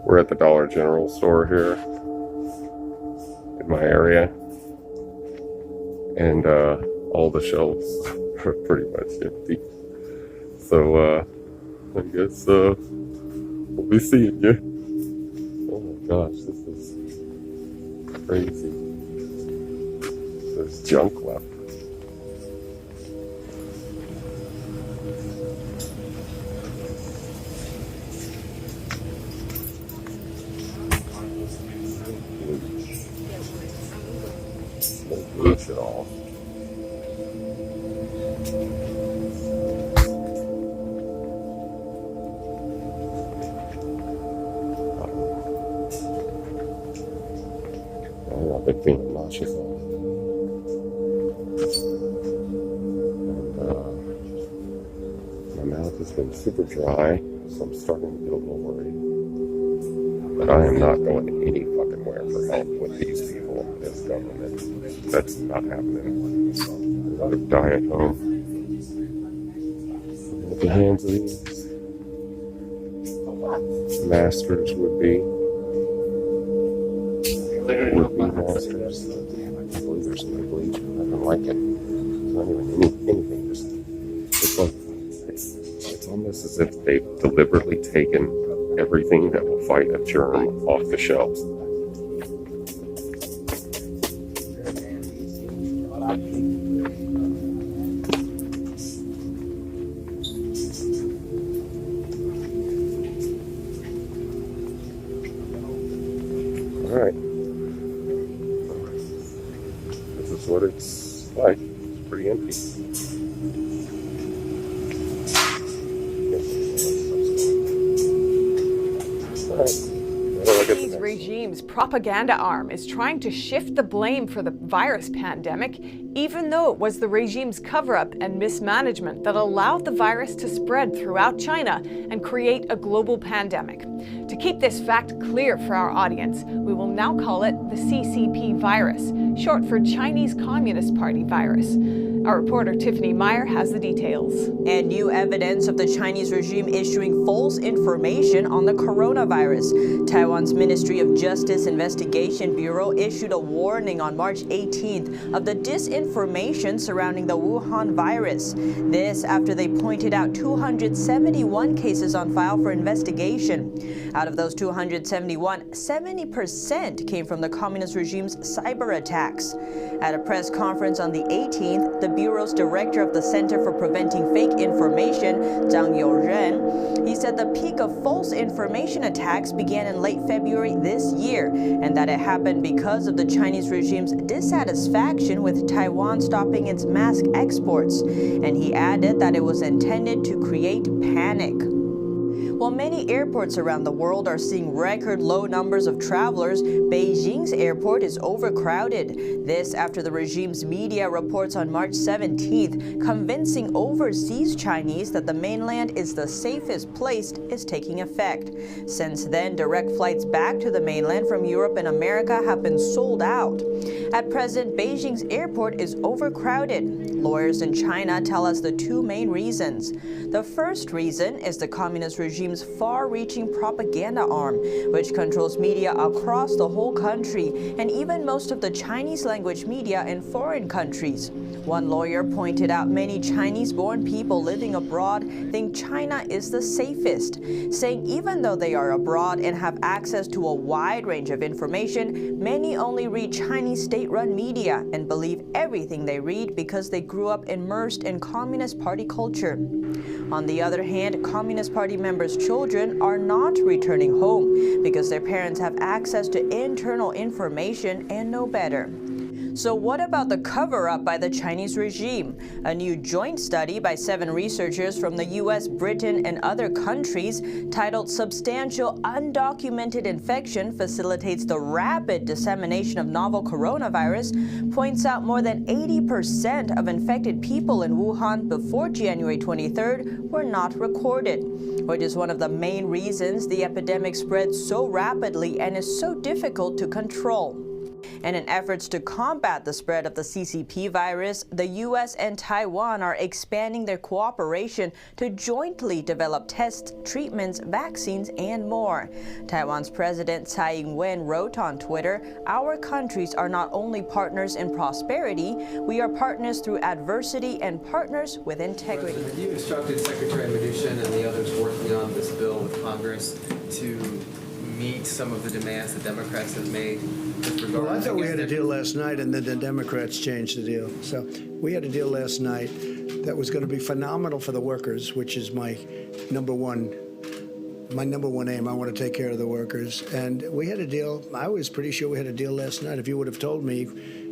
We're at the Dollar General store here in my area, and all the shelves are pretty much empty. So I guess we'll be seeing you. Oh my gosh, this is crazy. There's junk left. Bleach it all. I've been feeling nauseous all day. And my mouth has been super dry, so I'm starting to get a little worried. But I am not going any fucking where for help with these people, this government. That's not happening. I'd rather die at home. At the hands of these masters would be masters. I believe there's no bleach. I don't like it. It's not even anything. It's like it's almost as if they've deliberately taken everything that will fight a germ off the shelves. All right. This is what it's like. It's pretty empty. The Chinese regime's propaganda arm is trying to shift the blame for the virus pandemic, even though it was the regime's cover-up and mismanagement that allowed the virus to spread throughout China and create a global pandemic. To keep this fact clear for our audience, we will now call it the CCP virus, short for Chinese Communist Party virus. Our reporter Tiffany Meyer has the details. And new evidence of the Chinese regime issuing false information on the coronavirus. Taiwan's Ministry of Justice Investigation Bureau issued a warning on March 18th of the disinformation surrounding the Wuhan virus. This after they pointed out 271 cases on file for investigation. Out of those 271, 70% came from the communist regime's cyber attacks. At a press conference on the 18th, the Bureau's director of the Center for Preventing Fake Information, Zhang Youren, he said the peak of false information attacks began in late February this year, and that it happened because of the Chinese regime's dissatisfaction with Taiwan stopping its mask exports. And he added that it was intended to create panic. While many airports around the world are seeing record low numbers of travelers, Beijing's airport is overcrowded. This after the regime's media reports on March 17th, convincing overseas Chinese that the mainland is the safest place is taking effect. Since then, direct flights back to the mainland from Europe and America have been sold out. At present, Beijing's airport is overcrowded. Lawyers in China tell us the two main reasons. The first reason is the communist regime's far-reaching propaganda arm, which controls media across the whole country and even most of the Chinese-language media in foreign countries. One lawyer pointed out many Chinese-born people living abroad think China is the safest, saying even though they are abroad and have access to a wide range of information, many only read Chinese state-run media and believe everything they read because they grew up immersed in Communist Party culture. On the other hand, Communist Party members' children are not returning home because their parents have access to internal information and know better. So what about the cover-up by the Chinese regime? A new joint study by 7 researchers from the US, Britain, and other countries titled Substantial Undocumented Infection Facilitates the Rapid Dissemination of Novel Coronavirus points out more than 80% of infected people in Wuhan before January 23rd were not recorded, which is one of the main reasons the epidemic spread so rapidly and is so difficult to control. And in efforts to combat the spread of the CCP virus, the U.S. and Taiwan are expanding their cooperation to jointly develop tests, treatments, vaccines, and more. Taiwan's President Tsai Ing-wen wrote on Twitter, "Our countries are not only partners in prosperity, we are partners through adversity and partners with integrity." You instructed Secretary Mnuchin and the others working on this bill with Congress to meet some of the demands the Democrats have made with regard. Well, I thought we had a deal last night, and then the Democrats changed the deal. So we had a deal last night that was going to be phenomenal for the workers, which is my number one aim. I want to take care of the workers. And we had a deal. I was pretty sure we had a deal last night. If you would have told me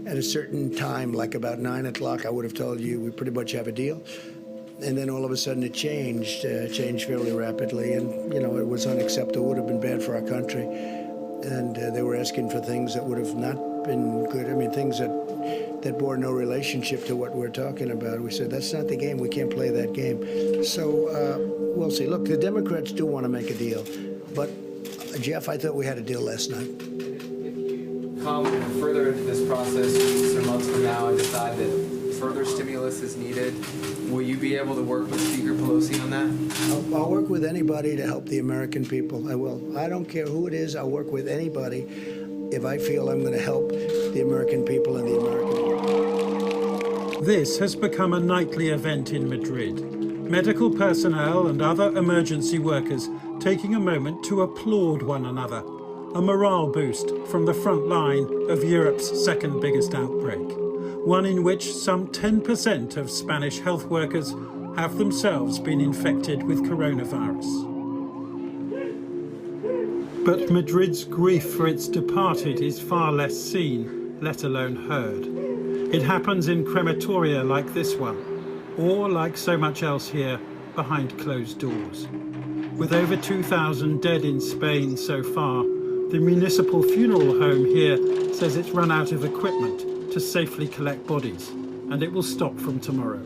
at a certain time, like about 9 o'clock, I would have told you we pretty much have a deal. And then all of a sudden it changed fairly rapidly, and it was unacceptable. It would have been bad for our country, and they were asking for things that would have not been good. I mean, things that bore no relationship to what we're talking about. We said that's not the game. We can't play that game. So we'll see. Look, the Democrats do want to make a deal, but Jeff, I thought we had a deal last night. If you come further into this process weeks or months from now and decide that further stimulus is needed, will you be able to work with Speaker Pelosi on that? I'll work with anybody to help the American people. I will. I don't care who it is. I'll work with anybody if I feel I'm going to help the American people and the American people. This has become a nightly event in Madrid. Medical personnel and other emergency workers taking a moment to applaud one another. A morale boost from the front line of Europe's second biggest outbreak. One in which some 10% of Spanish health workers have themselves been infected with coronavirus. But Madrid's grief for its departed is far less seen, let alone heard. It happens in crematoria like this one, or like so much else here, behind closed doors. With over 2,000 dead in Spain so far, the municipal funeral home here says it's run out of equipment to safely collect bodies, and it will stop from tomorrow.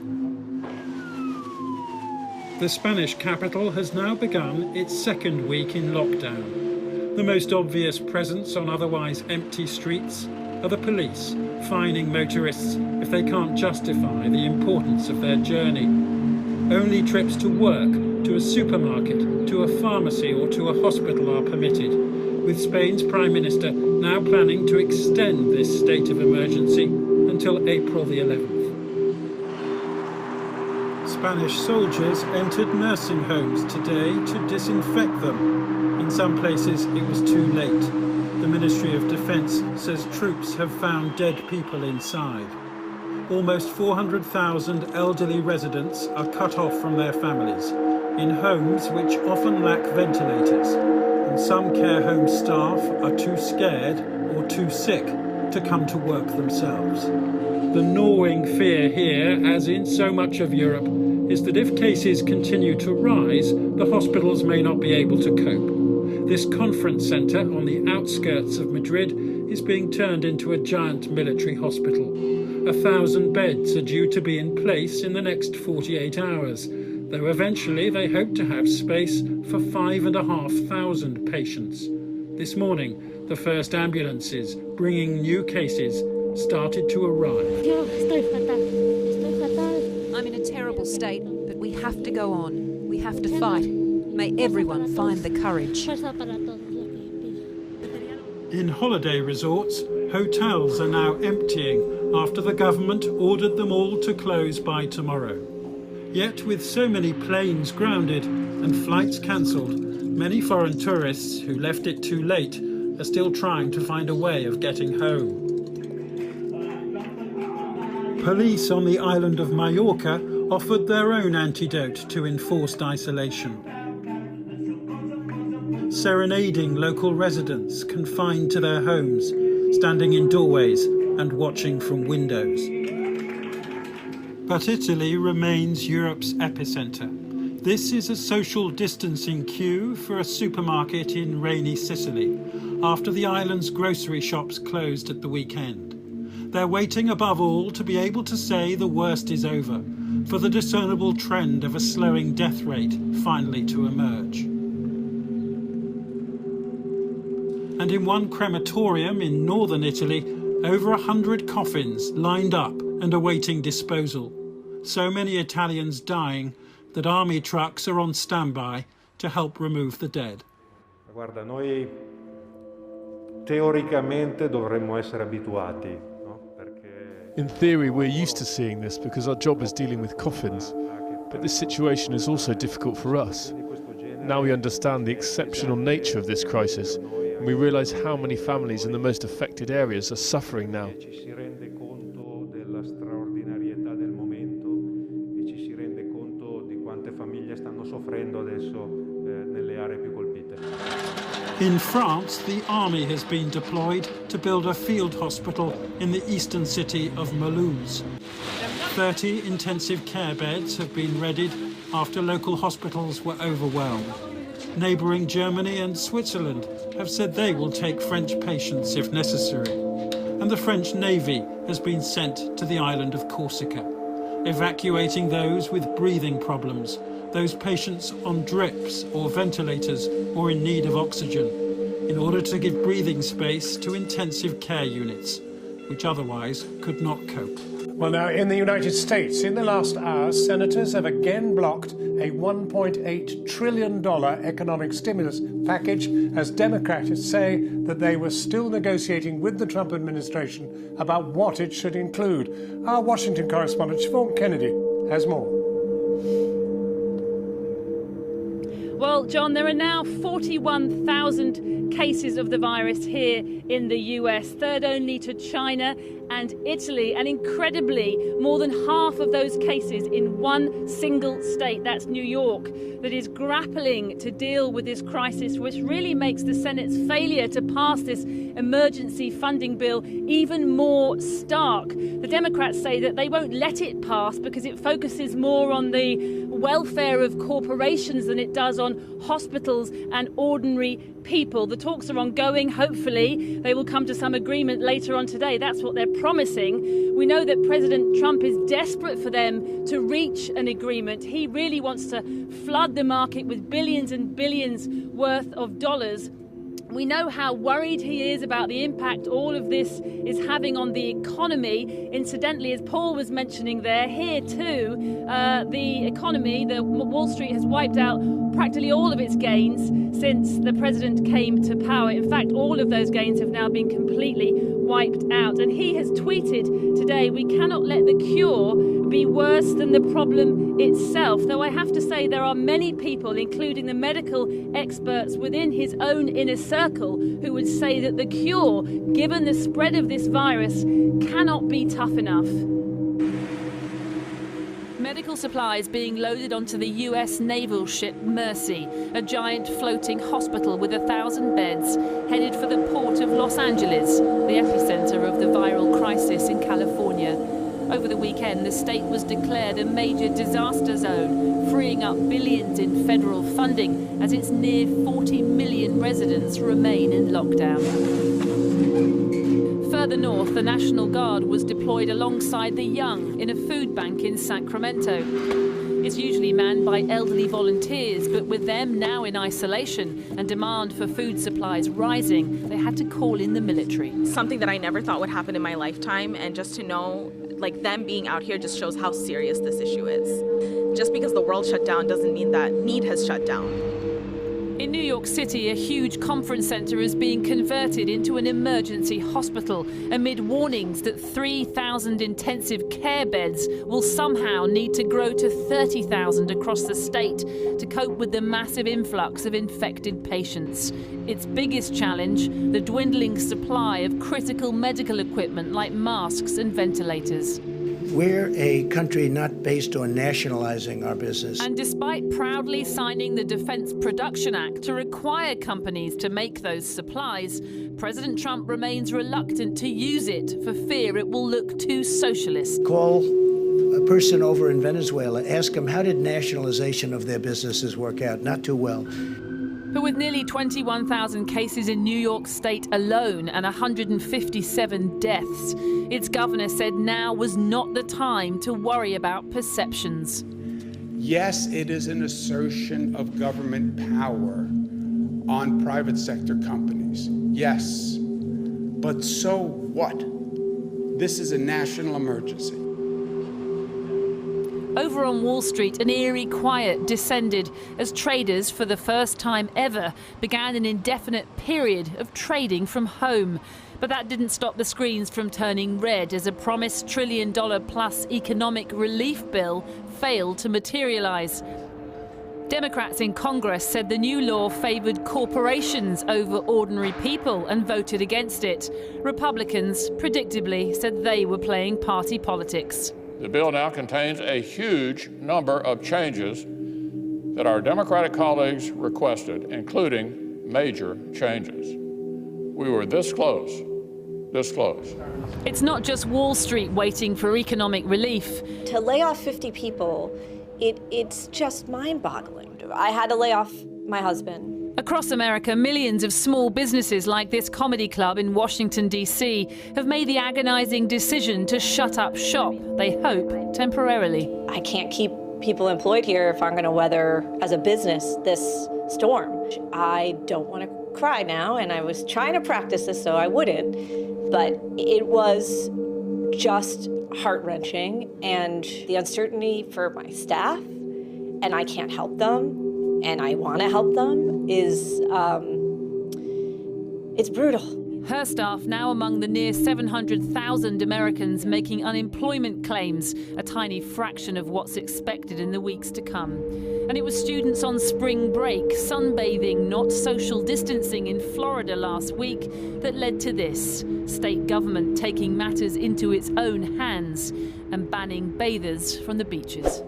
The Spanish capital has now begun its second week in lockdown. The most obvious presence on otherwise empty streets are the police, fining motorists if they can't justify the importance of their journey. Only trips to work, to a supermarket, to a pharmacy or to a hospital are permitted, with Spain's Prime Minister now planning to extend this state of emergency until April the 11th. Spanish soldiers entered nursing homes today to disinfect them. In some places it was too late. The Ministry of Defence says troops have found dead people inside. Almost 400,000 elderly residents are cut off from their families, in homes which often lack ventilators, and some care home staff are too scared or too sick to come to work themselves. The gnawing fear here, as in so much of Europe, is that if cases continue to rise, the hospitals may not be able to cope. This conference centre on the outskirts of Madrid is being turned into a giant military hospital. 1,000 beds are due to be in place in the next 48 hours, though eventually they hope to have space for 5,500 patients. This morning, the first ambulances bringing new cases started to arrive. I'm in a terrible state, but we have to go on. We have to fight. May everyone find the courage. In holiday resorts, hotels are now emptying after the government ordered them all to close by tomorrow. Yet with so many planes grounded and flights cancelled, many foreign tourists who left it too late are still trying to find a way of getting home. Police on the island of Mallorca offered their own antidote to enforced isolation. Serenading local residents confined to their homes, standing in doorways and watching from windows. But Italy remains Europe's epicenter. This is a social distancing queue for a supermarket in rainy Sicily, after the island's grocery shops closed at the weekend. They're waiting above all to be able to say the worst is over, for the discernible trend of a slowing death rate finally to emerge. And in one crematorium in northern Italy, Over 100 coffins lined up and awaiting disposal. So many Italians dying that army trucks are on standby to help remove the dead. Guarda, noi teoricamente dovremmo essere abituati, no? Perché in theory, we're used to seeing this because our job is dealing with coffins. But this situation is also difficult for us. Now we understand the exceptional nature of this crisis, and we realise how many families in the most affected areas are suffering now. ci si rende conto della straordinarietà del momento e ci si rende conto di quante famiglie stanno soffrendo adesso nelle aree più colpite. In France, the army has been deployed to build a field hospital in the eastern city of Mulhouse. 30 intensive care beds have been readied after local hospitals were overwhelmed. Neighbouring Germany and Switzerland have said they will take French patients if necessary. And the French Navy has been sent to the island of Corsica, evacuating those with breathing problems, those patients on drips or ventilators or in need of oxygen, in order to give breathing space to intensive care units, which otherwise could not cope. Well, now, in the United States, in the last hour, senators have again blocked a $1.8 trillion economic stimulus package as Democrats say that they were still negotiating with the Trump administration about what it should include. Our Washington correspondent, Siobhan Kennedy, has more. Well, John, there are now 41,000 cases of the virus here in the US, third only to China and Italy, and incredibly more than half of those cases in one single state, that's New York, that is grappling to deal with this crisis, which really makes the Senate's failure to pass this emergency funding bill even more stark. The Democrats say that they won't let it pass because it focuses more on the welfare of corporations than it does on hospitals and ordinary people. The talks are ongoing. Hopefully they will come to some agreement later on today. That's what they're promising. We know that President Trump is desperate for them to reach an agreement. He really wants to flood the market with billions and billions worth of dollars. We know how worried he is about the impact all of this is having on the economy. Incidentally, as Paul was mentioning there, here too, the economy, the Wall Street has wiped out practically all of its gains since the president came to power. In fact, all of those gains have now been completely wiped out. And he has tweeted today, "We cannot let the cure be worse than the problem itself." Though I have to say there are many people, including the medical experts within his own inner circle, who would say that the cure, given the spread of this virus, cannot be tough enough. Medical supplies being loaded onto the US naval ship Mercy, a giant floating hospital with 1,000 beds, headed for the port of Los Angeles, the epicenter of the viral crisis in California. Over the weekend, the state was declared a major disaster zone, freeing up billions in federal funding as its near 40 million residents remain in lockdown. Further north, the National Guard was deployed alongside the young in a food bank in Sacramento. It's usually manned by elderly volunteers, but with them now in isolation and demand for food supplies rising, they had to call in the military. Something that I never thought would happen in my lifetime, and just to know, like, them being out here just shows how serious this issue is. Just because the world shut down doesn't mean that need has shut down. In New York City, a huge conference center is being converted into an emergency hospital amid warnings that 3,000 intensive care beds will somehow need to grow to 30,000 across the state to cope with the massive influx of infected patients. Its biggest challenge, the dwindling supply of critical medical equipment like masks and ventilators. We're a country not based on nationalizing our business. And despite proudly signing the Defense Production Act to require companies to make those supplies, President Trump remains reluctant to use it for fear it will look too socialist. Call a person over in Venezuela, ask them how did nationalization of their businesses work out? Not too well. But with nearly 21,000 cases in New York State alone and 157 deaths, its governor said now was not the time to worry about perceptions. Yes, it is an assertion of government power on private sector companies. Yes. But so what? This is a national emergency. Over on Wall Street, an eerie quiet descended as traders, for the first time ever, began an indefinite period of trading from home. But that didn't stop the screens from turning red as a promised $1 trillion-plus economic relief bill failed to materialize. Democrats in Congress said the new law favored corporations over ordinary people and voted against it. Republicans, predictably, said they were playing party politics. The bill now contains a huge number of changes that our Democratic colleagues requested, including major changes. We were this close, this close. It's not just Wall Street waiting for economic relief. To lay off 50 people, it's just mind-boggling. I had to lay off my husband. Across America, millions of small businesses like this comedy club in Washington, D.C. have made the agonizing decision to shut up shop, they hope, temporarily. I can't keep people employed here if I'm going to weather, as a business, this storm. I don't want to cry now, and I was trying to practice this so I wouldn't, but it was just heart-wrenching, and the uncertainty for my staff, and I can't help them, and I want to help them, is, it's brutal. Her staff now among the near 700,000 Americans making unemployment claims, a tiny fraction of what's expected in the weeks to come. And it was students on spring break, sunbathing, not social distancing in Florida last week that led to this. State government taking matters into its own hands and banning bathers from the beaches.